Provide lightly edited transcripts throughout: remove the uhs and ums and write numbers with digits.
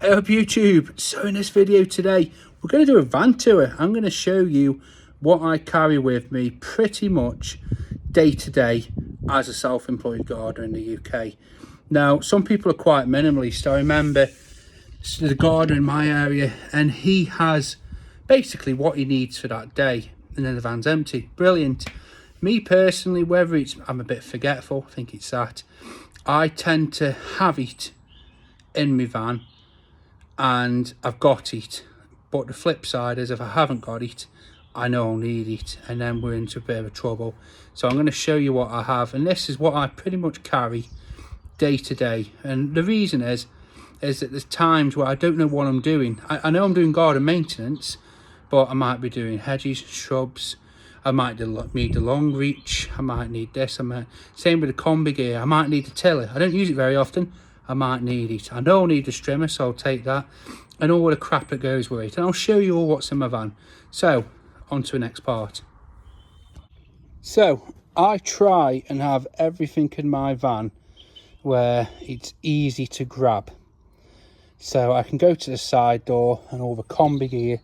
Hey up YouTube, so in this video today we're going to do a van tour. I'm going to show you what I carry with me pretty much day to day as a self-employed gardener in the UK. Now some people are quite minimalist. I remember the gardener in my area and he has basically what he needs for that day and then the van's empty. Brilliant. Me personally, whether it's I'm a bit forgetful, I think it's that, I tend to have it in my van and I've got it, but the flip side is if I haven't got it, I know I'll need it, and then we're into a bit of trouble. So I'm going to show you what I have, and this is what I pretty much carry day to day. And the reason is that there's times where I don't know what I'm doing. I know I'm doing garden maintenance, but I might be doing hedges, shrubs, I might need the long reach, I might need this, same with the combi gear, I might need the tiller. I don't use it very often, I might need it. I know I'll need the strimmer, so I'll take that, and all the crap that goes with it. And I'll show you all what's in my van. So, on to the next part. So, I try and have everything in my van where it's easy to grab. So I can go to the side door and all the combi gear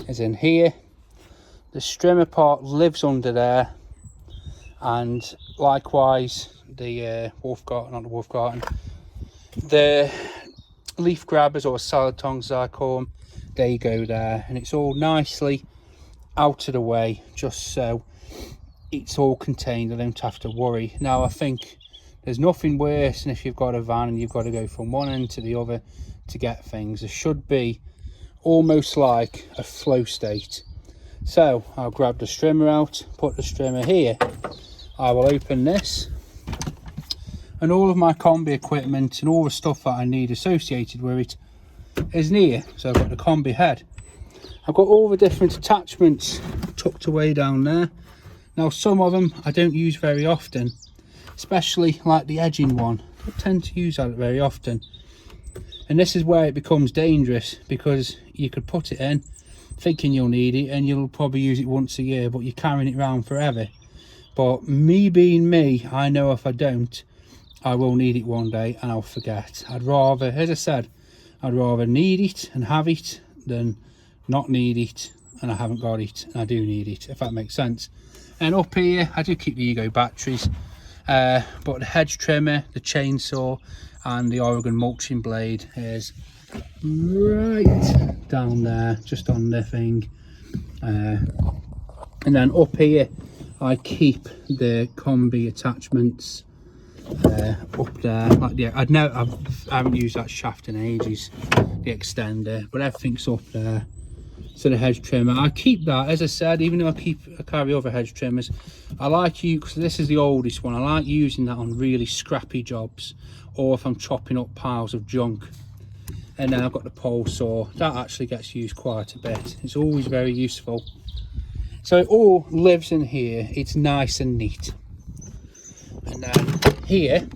is in here. The strimmer part lives under there, and likewise the the leaf grabbers, or salad tongs as I call them, they go there, and it's all nicely out of the way just so it's all contained. I don't have to worry. Now I think there's nothing worse than if you've got a van and you've got to go from one end to the other to get things. There should be almost like a flow state. So I'll grab the strimmer out, put the strimmer here, I will open this, and all of my combi equipment and all the stuff that I need associated with it is near. So I've got the combi head, I've got all the different attachments tucked away down there. Now some of them I don't use very often, especially like the edging one. I don't tend to use that very often, and this is where it becomes dangerous, because you could put it in thinking you'll need it and you'll probably use it once a year, but you're carrying it around forever. But me being me, I know if I don't, I will need it one day and I'll forget. I'd rather, as I said, I'd rather need it and have it than not need it and I haven't got it and I do need it, if that makes sense. And up here I do keep the Ego batteries, but the hedge trimmer, the chainsaw and the Oregon mulching blade is right down there, just on the thing. And then up here I keep the combi attachments up there. Like I haven't used that shaft in ages, the extender, but everything's up there. So the hedge trimmer, I keep that, as I said, even though I carry other hedge trimmers, I like because this is the oldest one, I like using that on really scrappy jobs, or if I'm chopping up piles of junk. And then I've got the pole saw, that actually gets used quite a bit, it's always very useful. So it all lives in here, it's nice and neat. And then here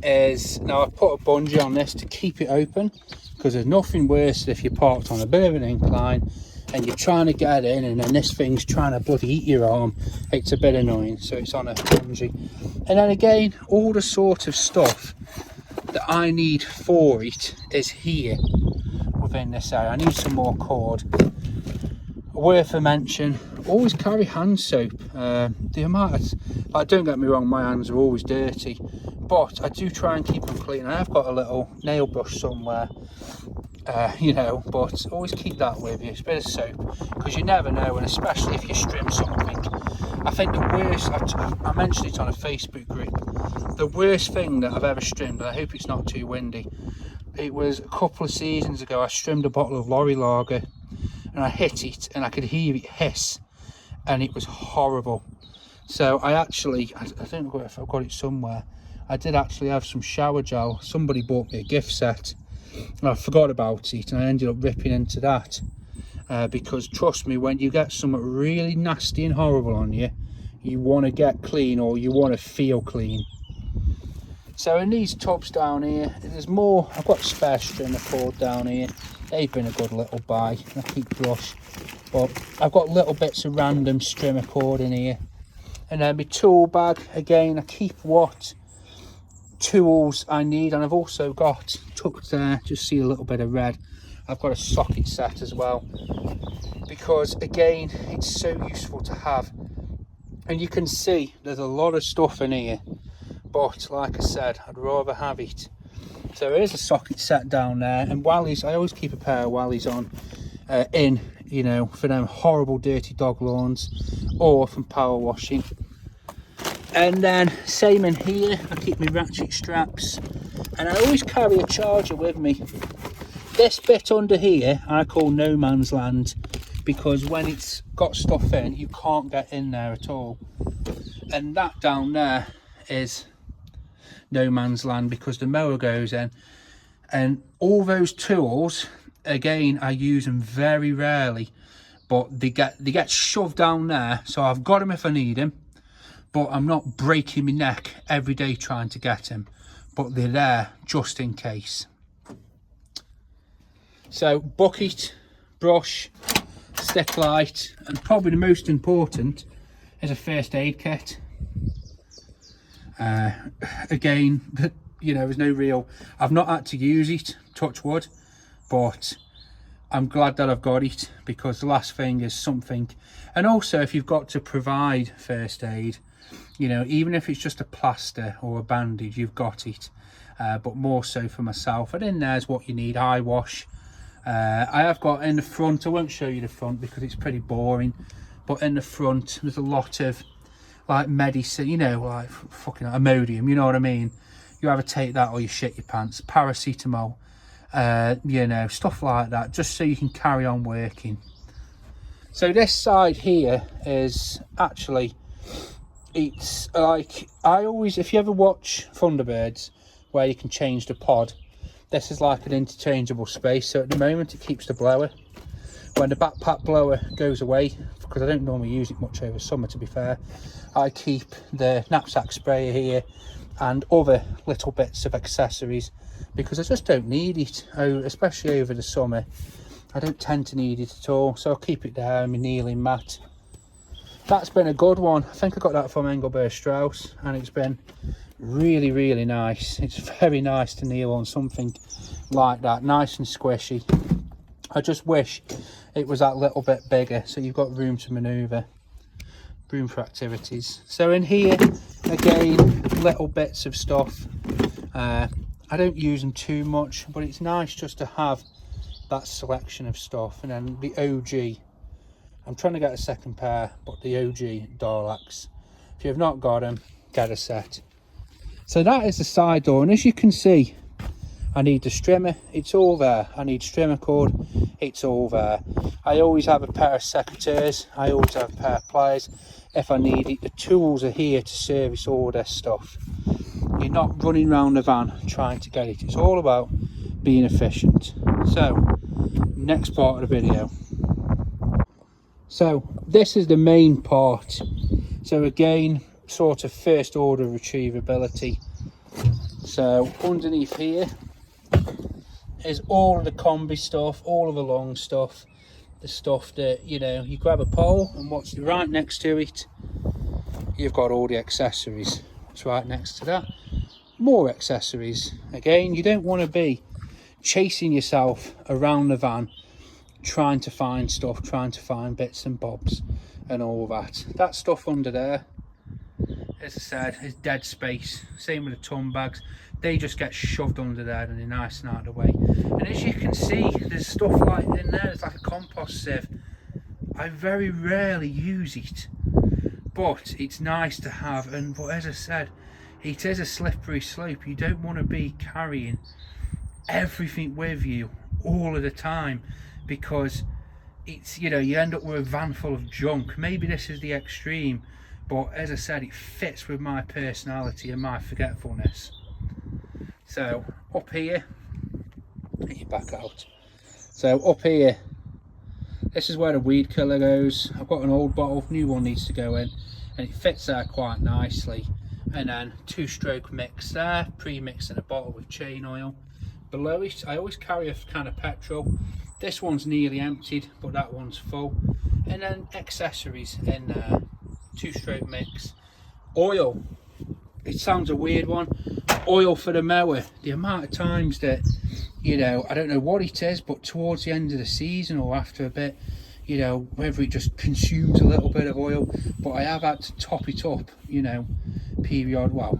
is, now I've put a bungee on this to keep it open, because there's nothing worse than if you're parked on a bit of an incline and you're trying to get in and then this thing's trying to bloody eat your arm. It's a bit annoying, so it's on a bungee. And then again, all the sort of stuff that I need for it is here within this area. I need some more cord. Worth a mention, always carry hand soap. The amount of, like, don't get me wrong, my hands are always dirty, but I do try and keep them clean. I have got a little nail brush somewhere, you know, but always keep that with you. It's a bit of soap, because you never know, and especially if you trim something. I think the worst, I mentioned it on a Facebook group, the worst thing that I've ever trimmed, and I hope it's not too windy, it was a couple of seasons ago. I trimmed a bottle of lorry lager and I hit it and I could hear it hiss, and it was horrible. So I don't know if I've got it somewhere, I did actually have some shower gel. Somebody bought me a gift set and I forgot about it, and I ended up ripping into that. Because trust me, when you get something really nasty and horrible on you, you want to get clean, or you want to feel clean. So in these tubs down here, there's more. I've got spare strimmer cord down here. They've been a good little buy. I keep brush, but I've got little bits of random strimmer cord in here. And then my tool bag, again, I keep what tools I need, and I've also got tucked there, just see a little bit of red, I've got a socket set as well, because again it's so useful to have. And you can see there's a lot of stuff in here, but like I said, I'd rather have it. So there is a socket set down there, and wellies, I always keep a pair of wellies on in, you know, for them horrible dirty dog lawns or from power washing. And then same in here, I keep my ratchet straps, and I always carry a charger with me. This bit under here I call no man's land, because when it's got stuff in, you can't get in there at all. And that down there is no man's land, because the mower goes in. And all those tools, again, I use them very rarely, but they get shoved down there, so I've got them if I need them, but I'm not breaking my neck every day trying to get them, but they're there just in case. So bucket, brush, stick light, and probably the most important is a first aid kit. Again, you know, there's no real, I've not had to use it, touch wood, but I'm glad that I've got it, because the last thing is something. And also, if you've got to provide first aid, you know, even if it's just a plaster or a bandage, you've got it. But more so for myself, and in there's what you need. Eye wash. I have got in the front, I won't show you the front because it's pretty boring, but in the front there's a lot of like medicine, you know, like fucking Imodium, you know what I mean? You either take that or you shit your pants. Paracetamol, you know, stuff like that, just so you can carry on working. So this side here is actually, it's like, I always, if you ever watch Thunderbirds where you can change the pod, this is like an interchangeable space. So at the moment it keeps the blower. When the backpack blower goes away, because I don't normally use it much over summer to be fair, I keep the knapsack sprayer here and other little bits of accessories, because I just don't need it, especially over the summer. I don't tend to need it at all, so I'll keep it there in my kneeling mat. That's been a good one. I think I got that from Engelbert Strauss, and it's been really, really nice. It's very nice to kneel on something like that, nice and squishy. I just wish it was that little bit bigger, so you've got room to maneuver, room for activities. So in here, again, little bits of stuff. I don't use them too much, but it's nice just to have that selection of stuff. And then the OG, I'm trying to get a second pair, but the OG Dorlax. If you've not got them, get a set. So that is the side door, and as you can see, I need the strimmer, it's all there. I need strimmer cord, it's all there. I always have a pair of secateurs, I always have a pair of pliers if I need it. The tools are here to service all this stuff. You're not running around the van trying to get it. It's all about being efficient. So, next part of the video. So, this is the main part. So again, sort of first order retrievability. So underneath here is all of the combi stuff, all of the long stuff, the stuff that, you know, you grab a pole and what's right next to it, you've got all the accessories. What's right next to that? More accessories. Again, you don't want to be chasing yourself around the van trying to find stuff, trying to find bits and bobs and all that. That stuff under there, as I said, is dead space. Same with the ton bags, they just get shoved under there and they're nice and out of the way. And as you can see, there's stuff like in there, it's like a compost sieve. I very rarely use it, but it's nice to have. And but as I said, it is a slippery slope. You don't want to be carrying everything with you all of the time, because it's, you know, you end up with a van full of junk. Maybe this is the extreme, but as I said, it fits with my personality and my forgetfulness. So up here, get you back out. So up here, this is where the weed killer goes. I've got an old bottle, new one needs to go in, and it fits there quite nicely. And then 2-stroke mix there, pre-mix in a bottle with chain oil. Below it, I always carry a can of petrol. This one's nearly emptied, but that one's full. And then accessories in there, 2-stroke mix. Oil, it sounds a weird one, oil for the mower. The amount of times that, you know, I don't know what it is, but towards the end of the season or after a bit, you know, whether it just consumes a little bit of oil, but I have had to top it up, you know, period, well,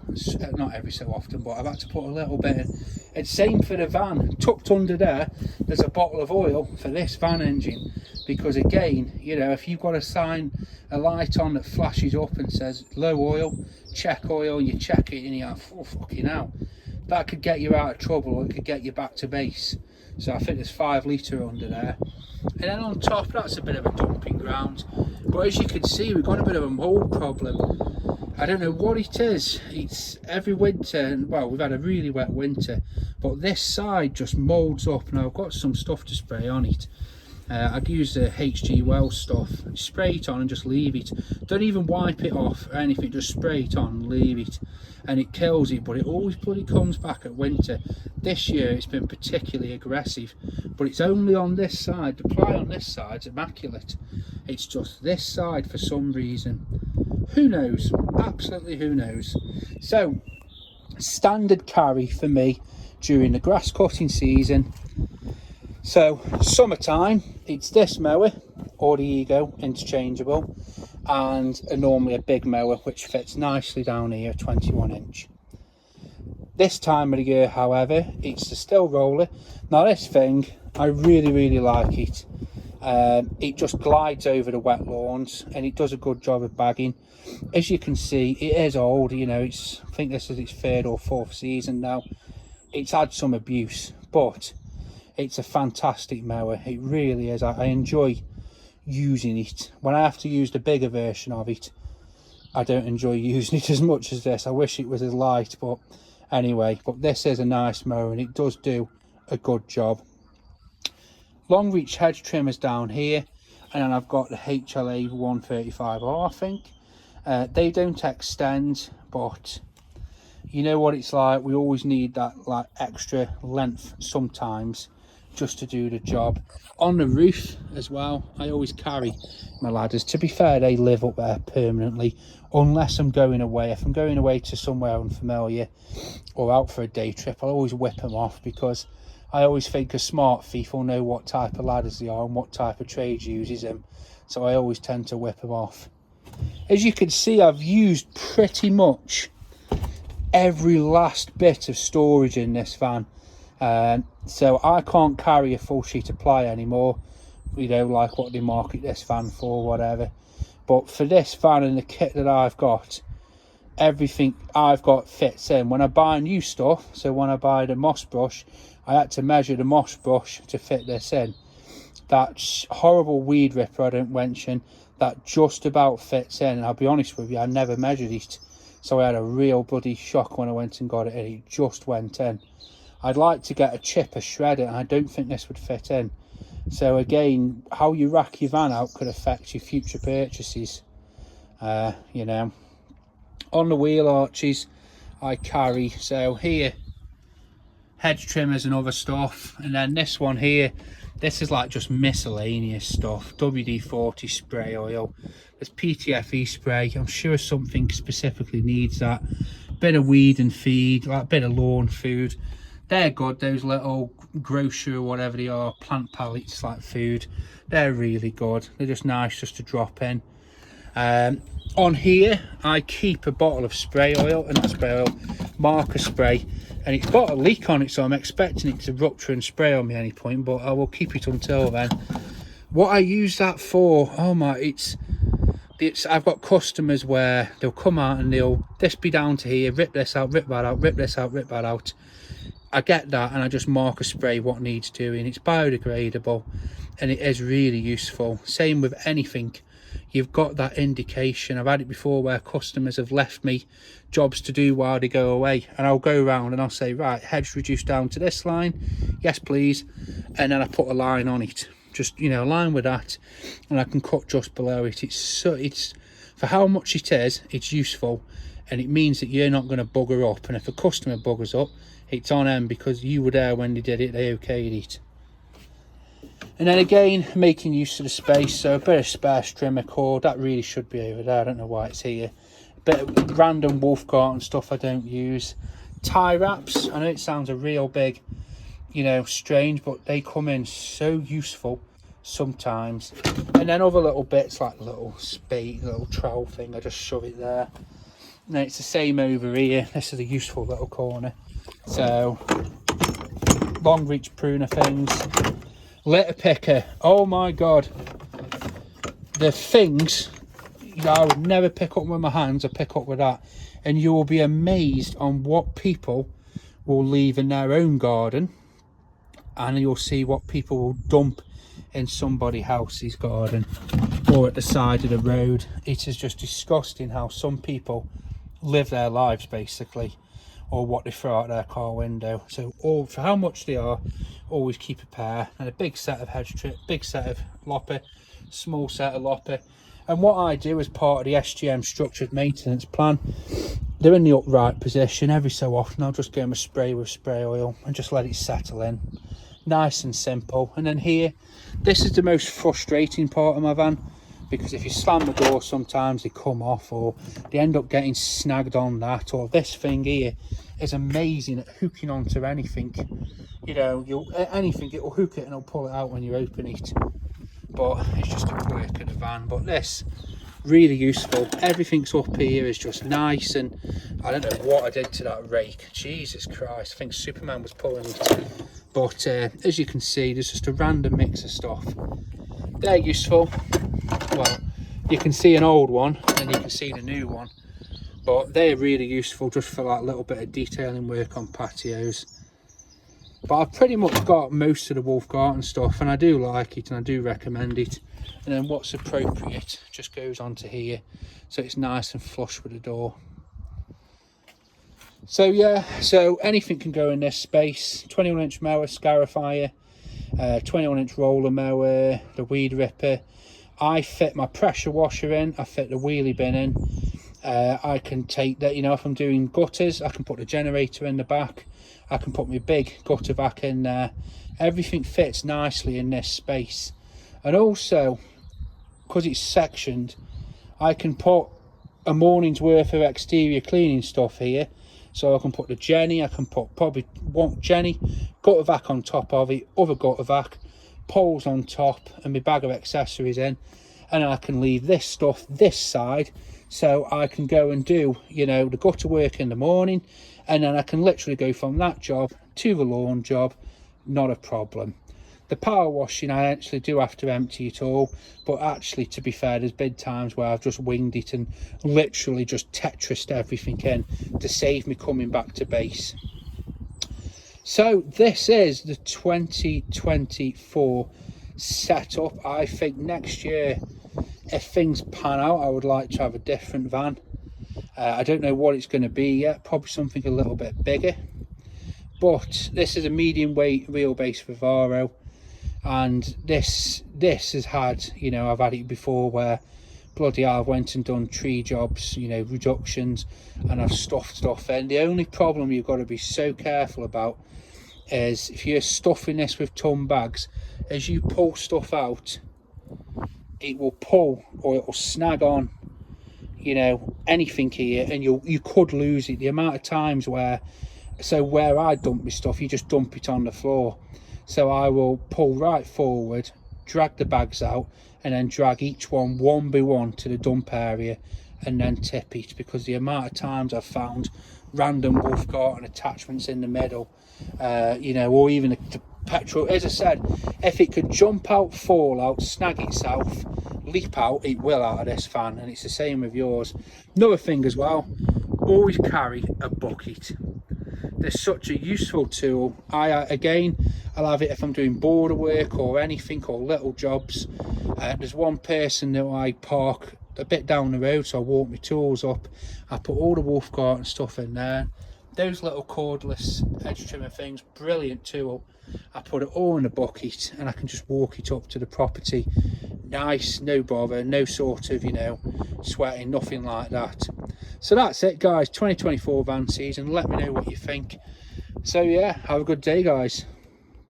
not every so often, but I've had to put a little bit in. It's same for the van. Tucked under there's a bottle of oil for this van engine, because again, you know, if you've got a light on that flashes up and says low oil, check oil, you check it and you're like, oh fucking hell, that could get you out of trouble, or it could get you back to base. So I think there's 5 litre under there. And then on top, that's a bit of a dumping ground, but as you can see, we've got a bit of a mould problem. I don't know what it is. It's every winter, and well, we've had a really wet winter, but this side just moulds up. Now I've got some stuff to spray on it. I'd use the HG Well stuff, spray it on and just leave it. Don't even wipe it off or anything, just spray it on and leave it, and it kills it. But it always bloody comes back at winter. This year it's been particularly aggressive, but it's only on this side. The ply on this side's immaculate. It's just this side for some reason. Who knows? Absolutely who knows? So, standard carry for me during the grass cutting season. So summertime, it's this mower or the Ego interchangeable, and normally a big mower which fits nicely down here, 21 inch. This time of the year, however, it's the still roller. Now this thing, I really like it. It just glides over the wet lawns and it does a good job of bagging. As you can see, it is old, you know, I think this is its 3rd or 4th season now. It's had some abuse, but it's a fantastic mower. It really is. I enjoy using it. When I have to use the bigger version of it, I don't enjoy using it as much as this. I wish it was as light, but anyway, but this is a nice mower and it does do a good job. Long reach hedge trimmers down here, and then I've got the HLA 135R, I think. They don't extend, but you know what it's like. We always need that like extra length sometimes just to do the job. On the roof as well, I always carry my ladders. To be fair, they live up there permanently unless I'm going away. If I'm going away to somewhere unfamiliar or out for a day trip, I'll always whip them off, because I always think a smart thief will know what type of ladders they are and what type of trade uses them, so I always tend to whip them off. As you can see, I've used pretty much every last bit of storage in this van, so I can't carry a full sheet of ply anymore, you know, like what they market this van for, whatever. But for this van and the kit that I've got, everything I've got fits in. When I buy new stuff, so when I buy the moss brush, I had to measure the moss brush to fit this in. That horrible weed ripper I don't mention, that just about fits in. And I'll be honest with you, I never measured it, so I had a real bloody shock when I went and got it, and it just went in. I'd like to get a chipper shredder, and I don't think this would fit in. So again, how you rack your van out could affect your future purchases. You know, on the wheel arches I carry, so here, hedge trimmers and other stuff, and then this one here, this is like just miscellaneous stuff. WD-40 spray oil, there's PTFE spray, I'm sure something specifically needs that. Bit of weed and feed, like a bit of lawn food. They're good, those little grocery or whatever they are, plant pallets like food. They're really good, they're just nice just to drop in. On here I keep a bottle of spray oil, and not spray oil, marker spray, and it's got a leak on it, so I'm expecting it to rupture and spray on me any point, but I will keep it until then. What I use that for, oh my, it's I've got customers where they'll come out and this be down to here, rip this out, rip that out, rip this out, rip that out. I get that, and I just marker spray what needs doing. It's biodegradable and it is really useful. Same with anything, you've got that indication. I've had it before where customers have left me jobs to do while they go away, and I'll go around and I'll say, right, hedge reduced down to this line, yes please, and then I put a line on it, just, you know, line with that, and I can cut just below it. It's for how much it is, it's useful, and it means that you're not going to bugger up, and if a customer buggers up, it's on them, because you were there when they did it, they okayed it. And then again, making use of the space, so a bit of spare trimmer cord, that really should be over there, I don't know why it's here. A bit of random wolf garden stuff I don't use. tie wraps. I know it sounds a real big, you know, strange, but they come in so useful sometimes. And then other little bits like little spade, little trowel thing, I just shove it there. And then it's the same over here. This is a useful little corner. So long reach pruner things, litter picker. Oh my god, the things I would never pick up with my hands, I pick up with that, and you will be amazed on what people will leave in their own garden, and you'll see what people will dump in somebody else's garden or at the side of the road. It is just disgusting how some people live their lives basically, or what they throw out their car window. So all for how much they are, always keep a pair, and a big set of hedge trim, big set of lopper, small set of lopper. And what I do as part of the SGM structured maintenance plan, they're in the upright position. Every so often I'll just give them a spray with spray oil and just let it settle in, nice and simple. And then here, this is the most frustrating part of my van, because if you slam the door sometimes they come off, or they end up getting snagged on that. Or this thing here is amazing at hooking onto anything, you know, anything, it'll hook it and it'll pull it out when you open it. But it's just a quirk of the van. But this, really useful. Everything's up here is just nice, and I don't know what I did to that rake, Jesus Christ, I think Superman was pulling it. But as you can see, there's just a random mix of stuff. They're useful. Well, you can see an old one and you can see the new one, but they're really useful just for that little bit of detailing work on patios. But I've pretty much got most of the Wolf Garden stuff, and I do like it and I do recommend it. And then what's appropriate just goes onto here, so it's nice and flush with the door. So yeah, so anything can go in this space. 21-inch mower, scarifier, 21-inch roller mower, the weed ripper. I fit my pressure washer in, I fit the wheelie bin in. I can take that, you know, if I'm doing gutters, I can put the generator in the back, I can put my big gutter vac in there. Everything fits nicely in this space. And also, because it's sectioned, I can put a morning's worth of exterior cleaning stuff here. So I can put the Jenny, I can put probably one Jenny, gutter vac on top of it, other gutter vac, poles on top, and my bag of accessories in. And I can leave this stuff this side, so I can go and do, you know, the gutter work in the morning, and then I can literally go from that job to the lawn job, not a problem. The power washing, I actually do have to empty it all, but actually, to be fair, there's been times where I've just winged it and literally just Tetrised everything in to save me coming back to base. So this is the 2024 setup. I think next year, if things pan out, I would like to have a different van. I don't know what it's going to be yet, probably something a little bit bigger. But this is a medium weight wheelbase Vivaro. And this has had, you know, I've had it before where bloody hell, I've went and done tree jobs, you know, reductions, and I've stuffed stuff in. The only problem you've got to be so careful about is if you're stuffing this with ton bags, as you pull stuff out, it will pull or it will snag on, you know, anything here, and you could lose it. The amount of times where I dump my stuff, you just dump it on the floor. So I will pull right forward, drag the bags out, and then drag each one by one to the dump area, and then tip it, because the amount of times I've found random Wolf Garden attachments in the middle, you know, or even the petrol. As I said, if it could jump out, fall out, snag itself, leap out, it will out of this van, and it's the same with yours. Another thing as well, always carry a bucket. They're such a useful tool. I'll have it if I'm doing border work or anything, or little jobs. There's one person that I park a bit down the road, so I walk my tools up. I put all the Wolf Garden stuff in there. Those little cordless edge trimmer things, brilliant tool. I put it all in a bucket and I can just walk it up to the property. Nice, no bother, no sort of, you know, sweating, nothing like that. So that's it, guys. 2024 van season. Let me know what you think. So yeah, have a good day, guys.